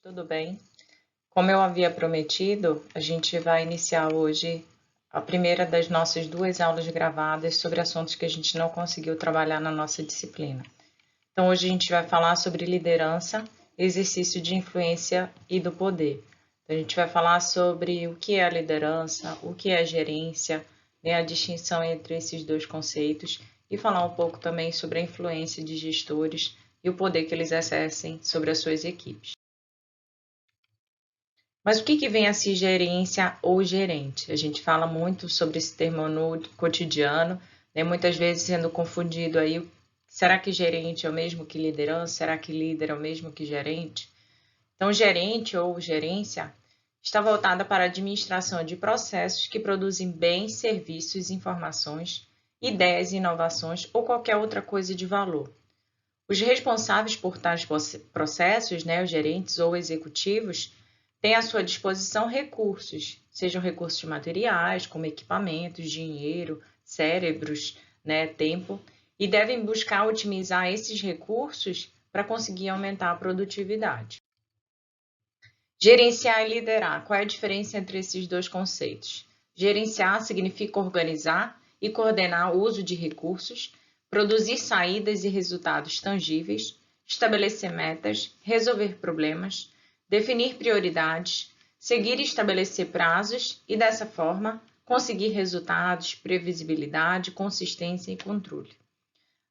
Tudo bem? Como eu havia prometido, a gente vai iniciar hoje a primeira das nossas duas aulas gravadas sobre assuntos que a gente não conseguiu trabalhar na nossa disciplina. Então, hoje a gente vai falar sobre liderança, exercício de influência e do poder. Então, a gente vai falar sobre o que é a liderança, o que é a gerência, né, a distinção entre esses dois conceitos e falar um pouco também sobre a influência de gestores e o poder que eles exercem sobre as suas equipes. Mas o que vem a ser gerência ou gerente? A gente fala muito sobre esse termo no cotidiano, né? Muitas vezes sendo confundido aí, será que gerente é o mesmo que liderança? Será que líder é o mesmo que gerente? Então, gerente ou gerência está voltada para a administração de processos que produzem bens, serviços, informações, ideias, inovações ou qualquer outra coisa de valor. Os responsáveis por tais processos, né, os gerentes ou executivos, têm à sua disposição recursos, sejam recursos materiais, como equipamentos, dinheiro, cérebros, né, tempo, e devem buscar otimizar esses recursos para conseguir aumentar a produtividade. Gerenciar e liderar. Qual é a diferença entre esses dois conceitos? Gerenciar significa organizar e coordenar o uso de recursos, produzir saídas e resultados tangíveis, estabelecer metas, resolver problemas, definir prioridades, seguir e estabelecer prazos e, dessa forma, conseguir resultados, previsibilidade, consistência e controle.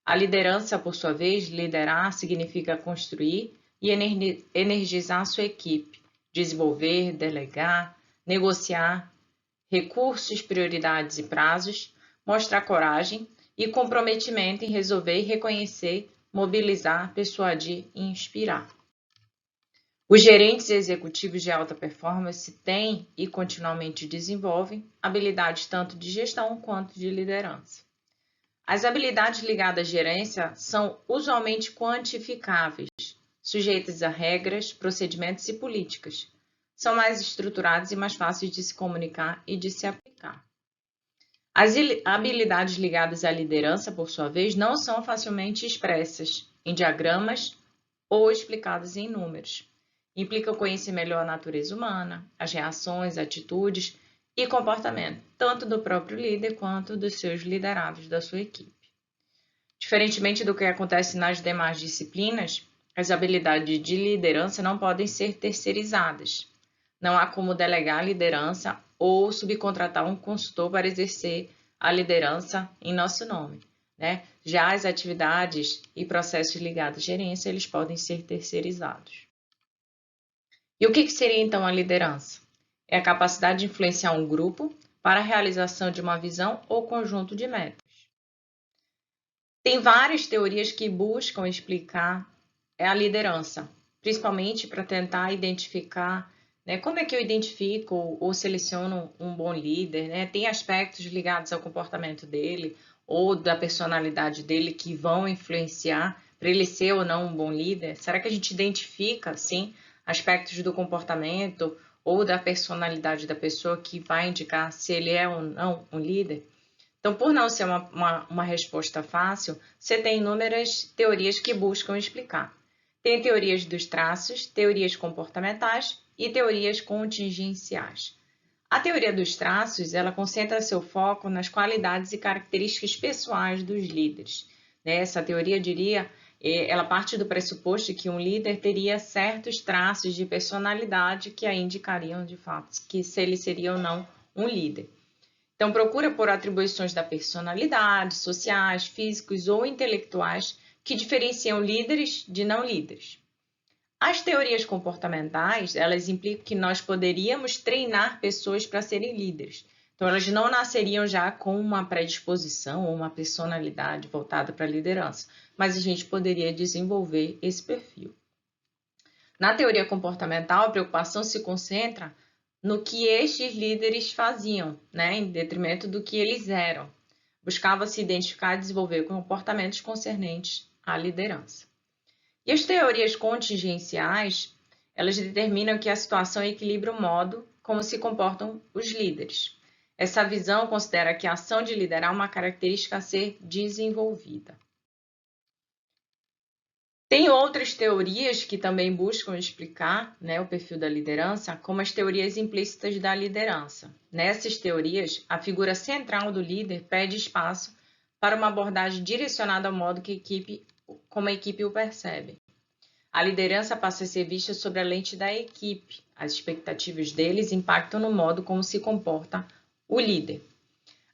A liderança, por sua vez, liderar significa construir e energizar a sua equipe, desenvolver, delegar, negociar recursos, prioridades e prazos, mostrar coragem e comprometimento em resolver e reconhecer, mobilizar, persuadir e inspirar. Os gerentes executivos de alta performance têm e continuamente desenvolvem habilidades tanto de gestão quanto de liderança. As habilidades ligadas à gerência são usualmente quantificáveis, sujeitas a regras, procedimentos e políticas. São mais estruturadas e mais fáceis de se comunicar e de se aplicar. As habilidades ligadas à liderança, por sua vez, não são facilmente expressas em diagramas ou explicadas em números. Implicam conhecer melhor a natureza humana, as reações, atitudes e comportamento, tanto do próprio líder quanto dos seus liderados da sua equipe. Diferentemente do que acontece nas demais disciplinas, as habilidades de liderança não podem ser terceirizadas. Não há como delegar a liderança ou subcontratar um consultor para exercer a liderança em nosso nome, né? Já as atividades e processos ligados à gerência, eles podem ser terceirizados. E o que seria então a liderança? É a capacidade de influenciar um grupo para a realização de uma visão ou conjunto de metas. Tem várias teorias que buscam explicar a liderança, principalmente para tentar identificar, né, como é que eu identifico ou seleciono um bom líder, né? Tem aspectos ligados ao comportamento dele ou da personalidade dele que vão influenciar para ele ser ou não um bom líder. Será que a gente identifica, sim, aspectos do comportamento ou da personalidade da pessoa que vai indicar se ele é ou não um líder? Então, por não ser uma resposta fácil, você tem inúmeras teorias que buscam explicar. Tem teorias dos traços, teorias comportamentais e teorias contingenciais. A teoria dos traços, ela concentra seu foco nas qualidades e características pessoais dos líderes. Essa teoria, ela parte do pressuposto que um líder teria certos traços de personalidade que a indicariam, de fato, que se ele seria ou não um líder. Então, procura por atribuições da personalidade, sociais, físicos ou intelectuais que diferenciam líderes de não líderes. As teorias comportamentais, elas implicam que nós poderíamos treinar pessoas para serem líderes. Então, elas não nasceriam já com uma predisposição ou uma personalidade voltada para a liderança, mas a gente poderia desenvolver esse perfil. Na teoria comportamental, a preocupação se concentra no que estes líderes faziam, né, em detrimento do que eles eram. Buscava-se identificar e desenvolver comportamentos concernentes à liderança. E as teorias contingenciais, elas determinam que a situação equilibra o modo como se comportam os líderes. Essa visão considera que a ação de liderar é uma característica a ser desenvolvida. Tem outras teorias que também buscam explicar, né, o perfil da liderança, como as teorias implícitas da liderança. Nessas teorias, a figura central do líder pede espaço para uma abordagem direcionada ao modo como a equipe o percebe. A liderança passa a ser vista sob a lente da equipe. As expectativas deles impactam no modo como se comporta o líder.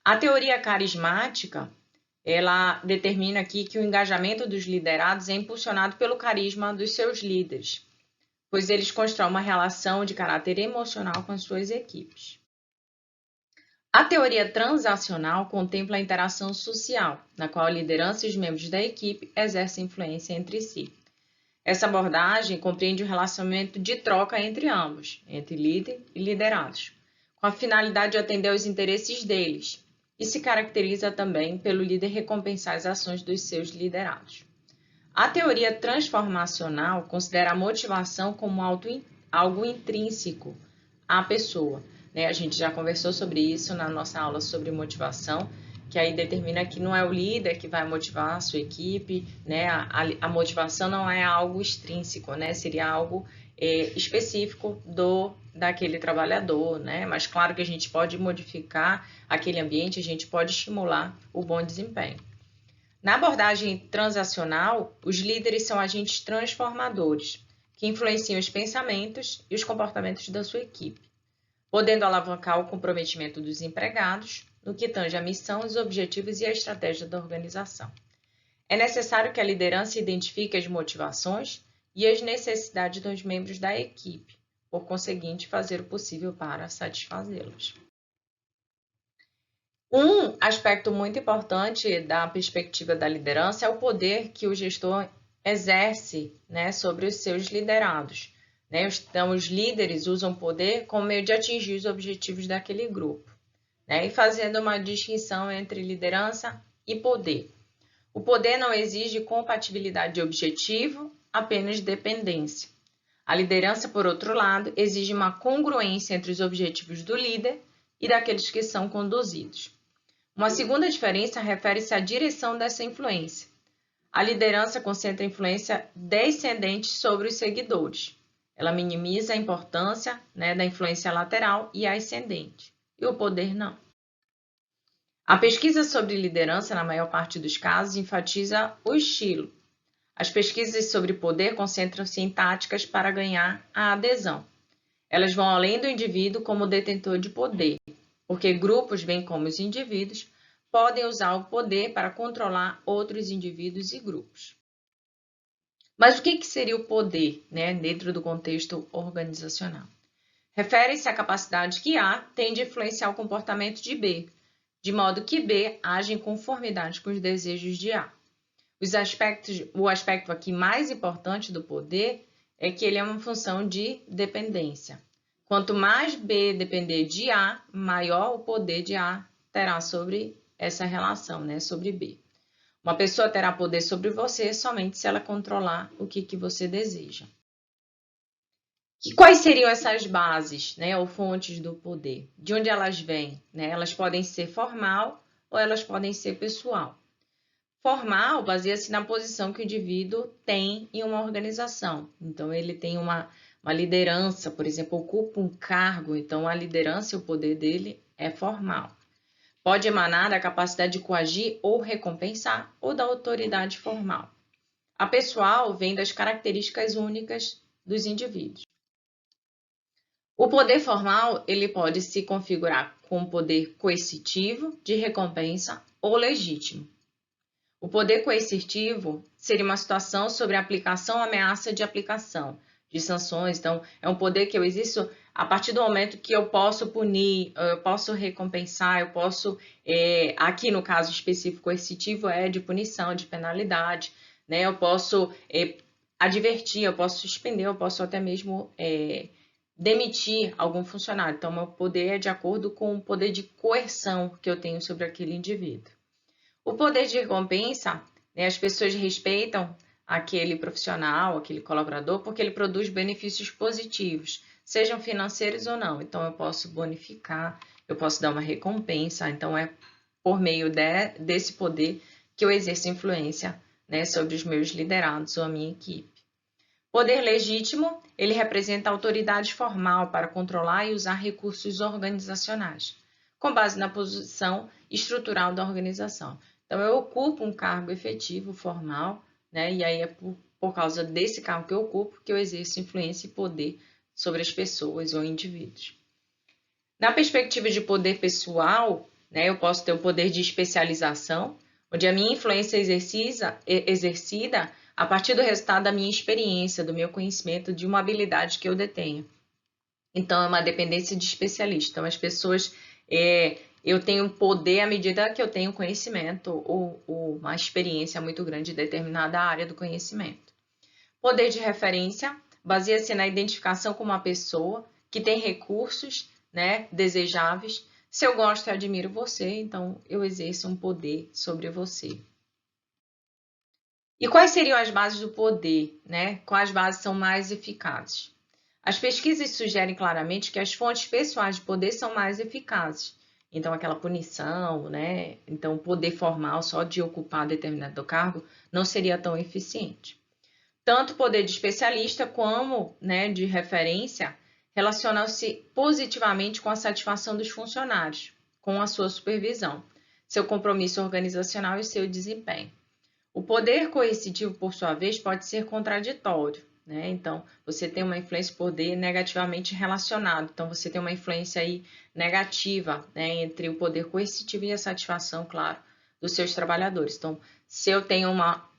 A teoria carismática, ela determina aqui que o engajamento dos liderados é impulsionado pelo carisma dos seus líderes, pois eles constroem uma relação de caráter emocional com as suas equipes. A teoria transacional contempla a interação social, na qual a liderança e os membros da equipe exercem influência entre si. Essa abordagem compreende o relacionamento de troca entre ambos, entre líder e liderados, com a finalidade de atender aos interesses deles, e se caracteriza também pelo líder recompensar as ações dos seus liderados. A teoria transformacional considera a motivação como algo intrínseco à pessoa. A gente já conversou sobre isso na nossa aula sobre motivação, que aí determina que não é o líder que vai motivar a sua equipe, a motivação não é algo extrínseco, seria algo específico daquele trabalhador, mas claro que a gente pode modificar aquele ambiente, a gente pode estimular o bom desempenho. Na abordagem transacional, os líderes são agentes transformadores, que influenciam os pensamentos e os comportamentos da sua equipe, podendo alavancar o comprometimento dos empregados no que tange a missão, os objetivos e a estratégia da organização. É necessário que a liderança identifique as motivações e as necessidades dos membros da equipe, por conseguinte, fazer o possível para satisfazê-los. Um aspecto muito importante da perspectiva da liderança é o poder que o gestor exerce, sobre os seus liderados. Então, os líderes usam o poder como meio de atingir os objetivos daquele grupo, e fazendo uma distinção entre liderança e poder. O poder não exige compatibilidade de objetivo, apenas dependência. A liderança, por outro lado, exige uma congruência entre os objetivos do líder e daqueles que são conduzidos. Uma segunda diferença refere-se à direção dessa influência. A liderança concentra influência descendente sobre os seguidores. Ela minimiza a importância, da influência lateral e ascendente. E o poder não. A pesquisa sobre liderança, na maior parte dos casos, enfatiza o estilo. As pesquisas sobre poder concentram-se em táticas para ganhar a adesão. Elas vão além do indivíduo como detentor de poder, porque grupos, bem como os indivíduos, podem usar o poder para controlar outros indivíduos e grupos. Mas o que seria o poder, dentro do contexto organizacional? Refere-se à capacidade que A tem de influenciar o comportamento de B, de modo que B age em conformidade com os desejos de A. O aspecto aqui mais importante do poder é que ele é uma função de dependência. Quanto mais B depender de A, maior o poder de A terá sobre essa relação, sobre B. Uma pessoa terá poder sobre você somente se ela controlar o que você deseja. E quais seriam essas bases, ou fontes do poder? De onde elas vêm? Elas podem ser formal ou elas podem ser pessoal. Formal baseia-se na posição que o indivíduo tem em uma organização. Então, ele tem uma liderança, por exemplo, ocupa um cargo, então a liderança e o poder dele é formal. Pode emanar da capacidade de coagir ou recompensar ou da autoridade formal. A pessoal vem das características únicas dos indivíduos. O poder formal, ele pode se configurar com poder coercitivo, de recompensa ou legítimo. O poder coercitivo seria uma situação sobre a aplicação ou ameaça de aplicação de sanções. Então, é um poder que eu exerço a partir do momento que eu posso punir, eu posso recompensar, eu posso, aqui no caso específico coercitivo, é de punição, de penalidade, eu posso advertir, eu posso suspender, eu posso até mesmo demitir algum funcionário. Então, meu poder é de acordo com o poder de coerção que eu tenho sobre aquele indivíduo. O poder de recompensa, as pessoas respeitam aquele profissional, aquele colaborador, porque ele produz benefícios positivos, sejam financeiros ou não. Então, eu posso bonificar, eu posso dar uma recompensa. Então, é por meio desse poder que eu exerço influência né, sobre os meus liderados ou a minha equipe. Poder legítimo, ele representa a autoridade formal para controlar e usar recursos organizacionais, com base na posição estrutural da organização. Então, eu ocupo um cargo efetivo, formal, né, e aí é por causa desse cargo que eu ocupo que eu exerço influência e poder sobre as pessoas ou indivíduos. Na perspectiva de poder pessoal, né, eu posso ter o poder de especialização, onde a minha influência é exercida a partir do resultado da minha experiência, do meu conhecimento, de uma habilidade que eu detenho. Então, é uma dependência de especialista. Então, as pessoas, eu tenho poder à medida que eu tenho conhecimento ou uma experiência muito grande em determinada área do conhecimento. Poder de referência baseia-se na identificação com uma pessoa que tem recursos, né, desejáveis. Se eu gosto e admiro você, então eu exerço um poder sobre você. E quais seriam as bases do poder, né? Quais bases são mais eficazes? As pesquisas sugerem claramente que as fontes pessoais de poder são mais eficazes. Então, aquela punição, né? Então, o poder formal só de ocupar determinado cargo não seria tão eficiente. Tanto o poder de especialista como, né, de referência relacionam-se positivamente com a satisfação dos funcionários, com a sua supervisão, seu compromisso organizacional e seu desempenho. O poder coercitivo, por sua vez, pode ser contraditório, né? Então, você tem uma influência poder negativamente relacionado. Então, você tem uma influência aí negativa, né, entre o poder coercitivo e a satisfação, claro, dos seus trabalhadores. Então, se eu tenho uma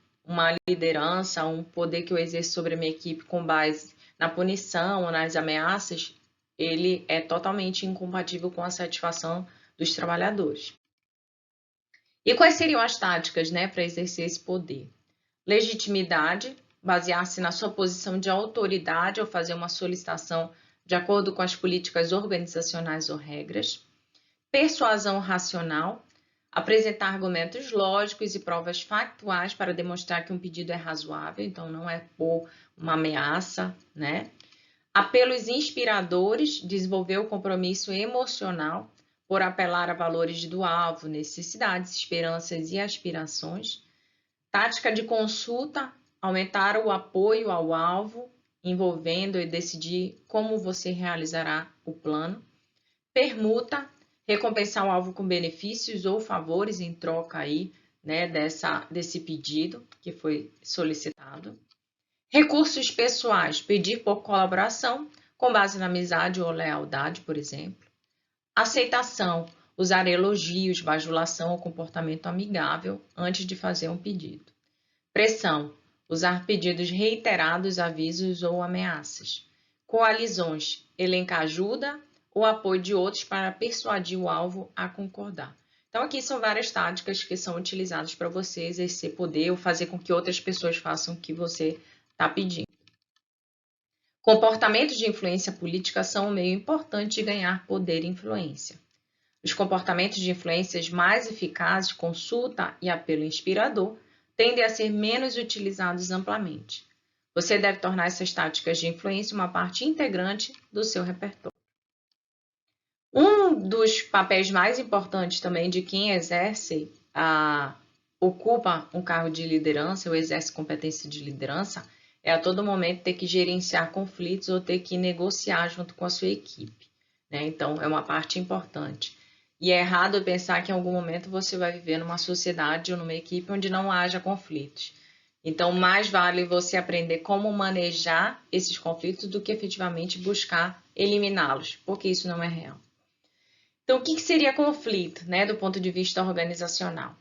liderança, um poder que eu exerço sobre a minha equipe com base na punição ou nas ameaças, ele é totalmente incompatível com a satisfação dos trabalhadores. E quais seriam as táticas, né, para exercer esse poder? Legitimidade, basear-se na sua posição de autoridade ao fazer uma solicitação de acordo com as políticas organizacionais ou regras. Persuasão racional, apresentar argumentos lógicos e provas factuais para demonstrar que um pedido é razoável, então não é por uma ameaça, né? Apelos inspiradores, desenvolver o compromisso emocional por apelar a valores do alvo, necessidades, esperanças e aspirações. Tática de consulta, aumentar o apoio ao alvo, envolvendo e decidir como você realizará o plano. Permuta, recompensar o alvo com benefícios ou favores em troca aí, né, desse pedido que foi solicitado. Recursos pessoais, pedir por colaboração com base na amizade ou lealdade, por exemplo. Aceitação, usar elogios, bajulação ou comportamento amigável antes de fazer um pedido. Pressão, usar pedidos reiterados, avisos ou ameaças. Coalizões, elencar ajuda ou apoio de outros para persuadir o alvo a concordar. Então, aqui são várias táticas que são utilizadas para você exercer poder ou fazer com que outras pessoas façam o que você está pedindo. Comportamentos de influência política são um meio importante de ganhar poder e influência. Os comportamentos de influências mais eficazes, consulta e apelo inspirador, tendem a ser menos utilizados amplamente. Você deve tornar essas táticas de influência uma parte integrante do seu repertório. Um dos papéis mais importantes também de quem ocupa um cargo de liderança ou exerce competência de liderança é a todo momento ter que gerenciar conflitos ou ter que negociar junto com a sua equipe, né? Então, é uma parte importante. E é errado pensar que em algum momento você vai viver numa sociedade ou numa equipe onde não haja conflitos. Então, mais vale você aprender como manejar esses conflitos do que efetivamente buscar eliminá-los, porque isso não é real. Então, o que seria conflito, né, do ponto de vista organizacional?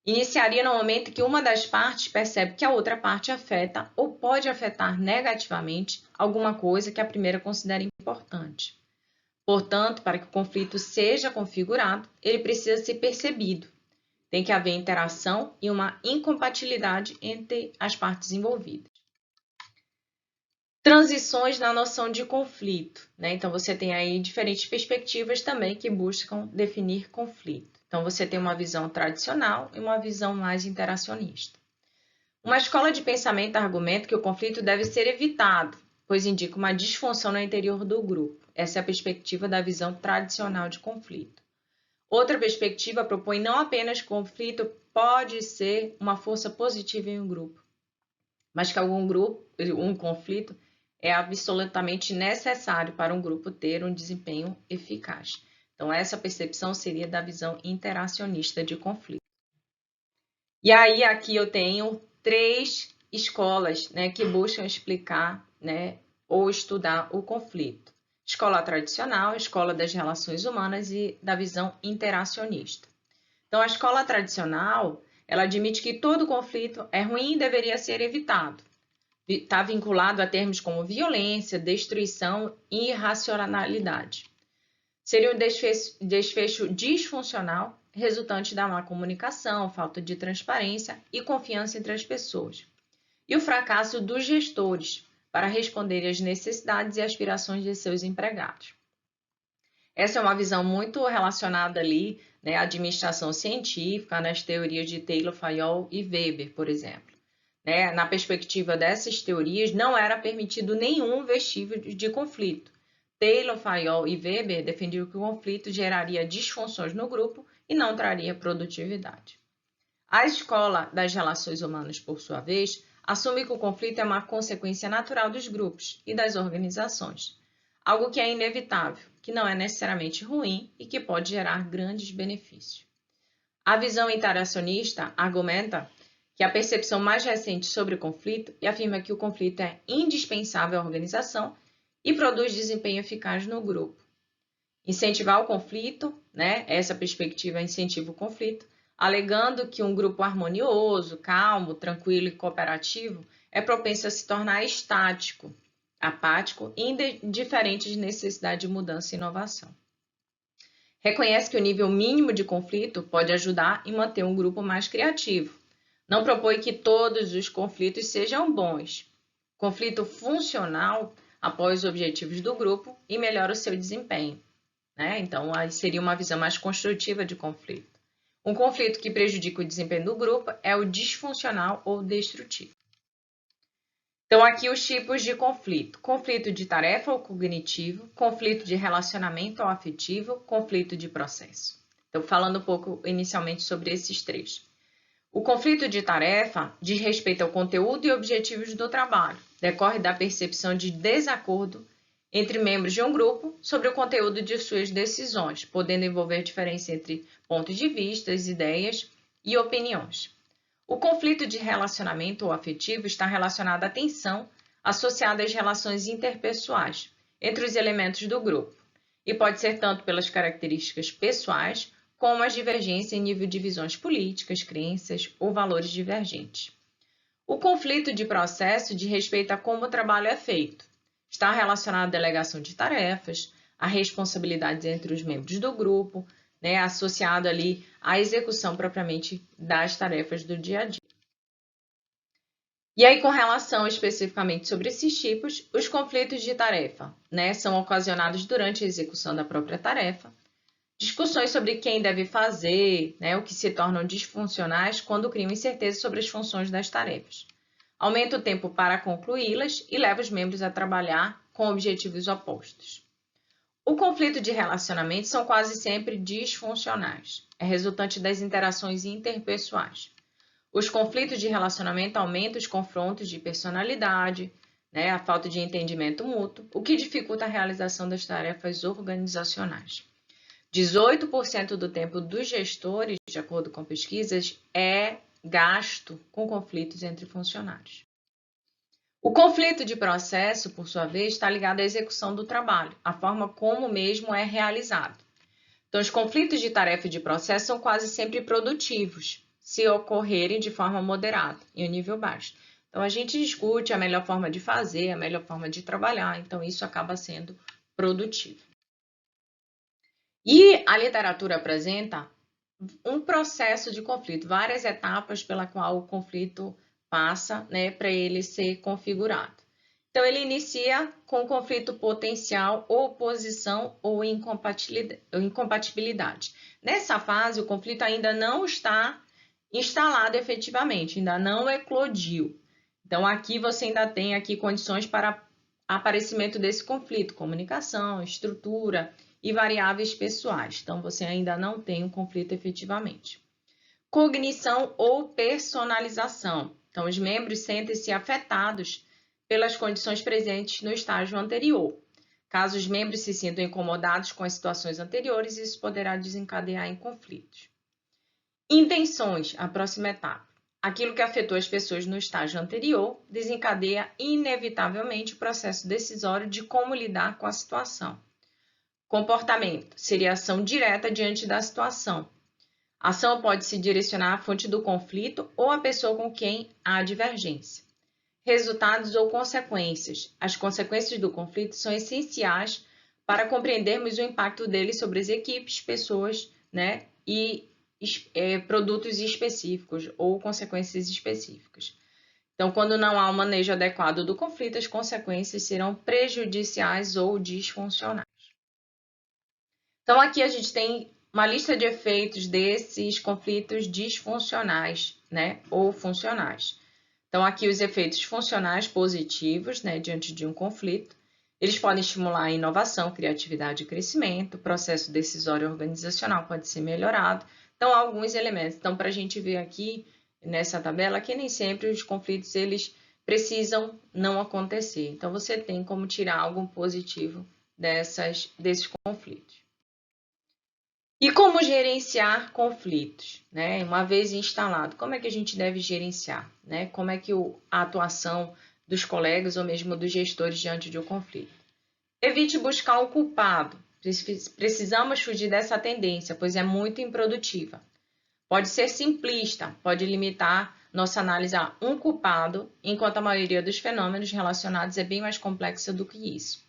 Iniciaria no momento que uma das partes percebe que a outra parte afeta ou pode afetar negativamente alguma coisa que a primeira considera importante. Portanto, para que o conflito seja configurado, ele precisa ser percebido. Tem que haver interação e uma incompatibilidade entre as partes envolvidas. Transições na noção de conflito, né? Então, você tem aí diferentes perspectivas também que buscam definir conflito. Então, você tem uma visão tradicional e uma visão mais interacionista. Uma escola de pensamento argumenta que o conflito deve ser evitado, pois indica uma disfunção no interior do grupo. Essa é a perspectiva da visão tradicional de conflito. Outra perspectiva propõe não apenas que o conflito pode ser uma força positiva em um grupo, mas que um conflito é absolutamente necessário para um grupo ter um desempenho eficaz. Então, essa percepção seria da visão interacionista de conflito. E aí, aqui eu tenho 3 escolas, né, que buscam explicar, né, ou estudar o conflito. Escola tradicional, escola das relações humanas e da visão interacionista. Então, a escola tradicional, ela admite que todo conflito é ruim e deveria ser evitado. Está vinculado a termos como violência, destruição e irracionalidade. Seria um desfecho disfuncional resultante da má comunicação, falta de transparência e confiança entre as pessoas. E o fracasso dos gestores para responder às necessidades e aspirações de seus empregados. Essa é uma visão muito relacionada ali, né, à administração científica, nas teorias de Taylor, Fayol e Weber, por exemplo. Né? Na perspectiva dessas teorias, não era permitido nenhum vestígio de conflito. Taylor, Fayol e Weber defendiam que o conflito geraria disfunções no grupo e não traria produtividade. A escola das relações humanas, por sua vez, assume que o conflito é uma consequência natural dos grupos e das organizações, algo que é inevitável, que não é necessariamente ruim e que pode gerar grandes benefícios. A visão interacionista argumenta que a percepção mais recente sobre o conflito e afirma que o conflito é indispensável à organização e produz desempenho eficaz no grupo. Incentivar o conflito, né? Essa perspectiva incentiva o conflito, alegando que um grupo harmonioso, calmo, tranquilo e cooperativo é propenso a se tornar estático, apático e indiferente de necessidade de mudança e inovação. Reconhece que o nível mínimo de conflito pode ajudar em manter um grupo mais criativo. Não propõe que todos os conflitos sejam bons. Conflito funcional apoia os objetivos do grupo e melhora o seu desempenho. Né? Então, aí seria uma visão mais construtiva de conflito. Um conflito que prejudica o desempenho do grupo é o disfuncional ou destrutivo. Então, aqui os tipos de conflito. Conflito de tarefa ou cognitivo, conflito de relacionamento ou afetivo, conflito de processo. Então, falando um pouco inicialmente sobre esses 3. O conflito de tarefa diz respeito ao conteúdo e objetivos do trabalho. Decorre da percepção de desacordo entre membros de um grupo sobre o conteúdo de suas decisões, podendo envolver diferença entre pontos de vista, ideias e opiniões. O conflito de relacionamento ou afetivo está relacionado à tensão associada às relações interpessoais entre os elementos do grupo e pode ser tanto pelas características pessoais como as divergências em nível de visões políticas, crenças ou valores divergentes. O conflito de processo diz respeito a como o trabalho é feito. Está relacionado à delegação de tarefas, a responsabilidades entre os membros do grupo, né, associado ali à execução propriamente das tarefas do dia a dia. E aí, com relação especificamente sobre esses tipos, os conflitos de tarefa, né, são ocasionados durante a execução da própria tarefa, discussões sobre quem deve fazer, né, o que se tornam disfuncionais quando criam incerteza sobre as funções das tarefas. Aumenta o tempo para concluí-las e leva os membros a trabalhar com objetivos opostos. O conflito de relacionamento são quase sempre disfuncionais. É resultante das interações interpessoais. Os conflitos de relacionamento aumentam os confrontos de personalidade, né, a falta de entendimento mútuo, o que dificulta a realização das tarefas organizacionais. 18% do tempo dos gestores, de acordo com pesquisas, é gasto com conflitos entre funcionários. O conflito de processo, por sua vez, está ligado à execução do trabalho, a forma como o mesmo é realizado. Então, os conflitos de tarefa e de processo são quase sempre produtivos, se ocorrerem de forma moderada, em um nível baixo. Então, a gente discute a melhor forma de fazer, a melhor forma de trabalhar, então isso acaba sendo produtivo. E a literatura apresenta um processo de conflito, várias etapas pela qual o conflito passa, né, para ele ser configurado. Então, ele inicia com conflito potencial, oposição ou incompatibilidade. Nessa fase, o conflito ainda não está instalado efetivamente, ainda não eclodiu. Então, aqui você ainda tem aqui condições para aparecimento desse conflito, comunicação, estrutura e variáveis pessoais. Então, você ainda não tem um conflito efetivamente. Cognição ou personalização. Então, os membros sentem-se afetados pelas condições presentes no estágio anterior. Caso os membros se sintam incomodados com as situações anteriores, isso poderá desencadear em conflitos. Intenções, a próxima etapa. Aquilo que afetou as pessoas no estágio anterior desencadeia inevitavelmente o processo decisório de como lidar com a situação. Comportamento seria a ação direta diante da situação. A ação pode se direcionar à fonte do conflito ou à pessoa com quem há divergência. Resultados ou consequências. As consequências do conflito são essenciais para compreendermos o impacto dele sobre as equipes, pessoas, e produtos específicos ou consequências específicas. Então, quando não há um manejo adequado do conflito, as consequências serão prejudiciais ou disfuncionais. Então, aqui a gente tem uma lista de efeitos desses conflitos disfuncionais, ou funcionais. Então, aqui os efeitos funcionais positivos, diante de um conflito, eles podem estimular a inovação, criatividade e crescimento, o processo decisório organizacional pode ser melhorado. Então, alguns elementos. Então, para a gente ver aqui nessa tabela, que nem sempre os conflitos eles precisam não acontecer. Então, você tem como tirar algo positivo desses conflitos. E como gerenciar conflitos, Uma vez instalado, como é que a gente deve gerenciar, Como é que a atuação dos colegas ou mesmo dos gestores diante de um conflito? Evite buscar o culpado. Precisamos fugir dessa tendência, pois é muito improdutiva. Pode ser simplista, pode limitar nossa análise a um culpado, enquanto a maioria dos fenômenos relacionados é bem mais complexa do que isso.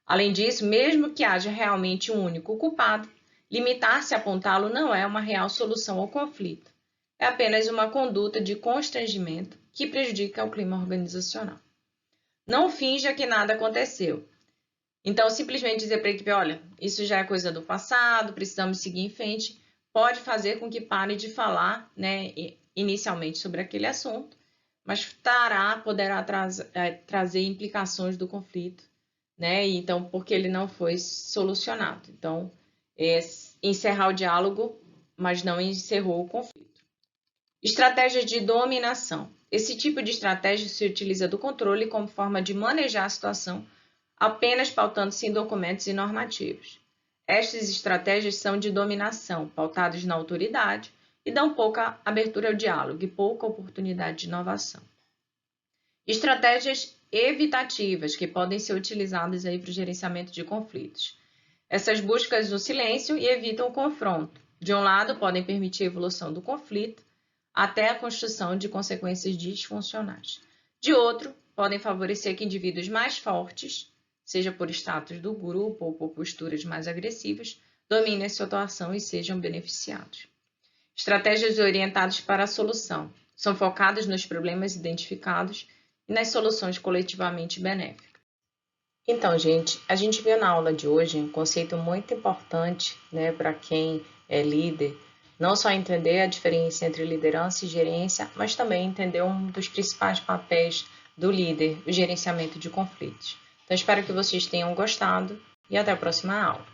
Além disso, mesmo que haja realmente um único culpado, limitar-se a apontá-lo não é uma real solução ao conflito. É apenas uma conduta de constrangimento que prejudica o clima organizacional. Não finja que nada aconteceu. Então, simplesmente dizer para a equipe, olha, isso já é coisa do passado, precisamos seguir em frente, pode fazer com que pare de falar, inicialmente sobre aquele assunto, mas poderá trazer implicações do conflito, Então, porque ele não foi solucionado. Então, encerrar o diálogo, mas não encerrou o conflito. Estratégias de dominação. Esse tipo de estratégia se utiliza do controle como forma de manejar a situação, apenas pautando-se em documentos e normativos. Estas estratégias são de dominação, pautadas na autoridade e dão pouca abertura ao diálogo e pouca oportunidade de inovação. Estratégias evitativas, que podem ser utilizadas aí para o gerenciamento de conflitos. Essas buscas no silêncio e evitam o confronto. De um lado, podem permitir a evolução do conflito até a construção de consequências disfuncionais. De outro, podem favorecer que indivíduos mais fortes, seja por status do grupo ou por posturas mais agressivas, dominem a situação e sejam beneficiados. Estratégias orientadas para a solução. São focadas nos problemas identificados e nas soluções coletivamente benéficas. Então, gente, a gente viu na aula de hoje um conceito muito importante, para quem é líder, não só entender a diferença entre liderança e gerência, mas também entender um dos principais papéis do líder, o gerenciamento de conflitos. Então, espero que vocês tenham gostado e até a próxima aula.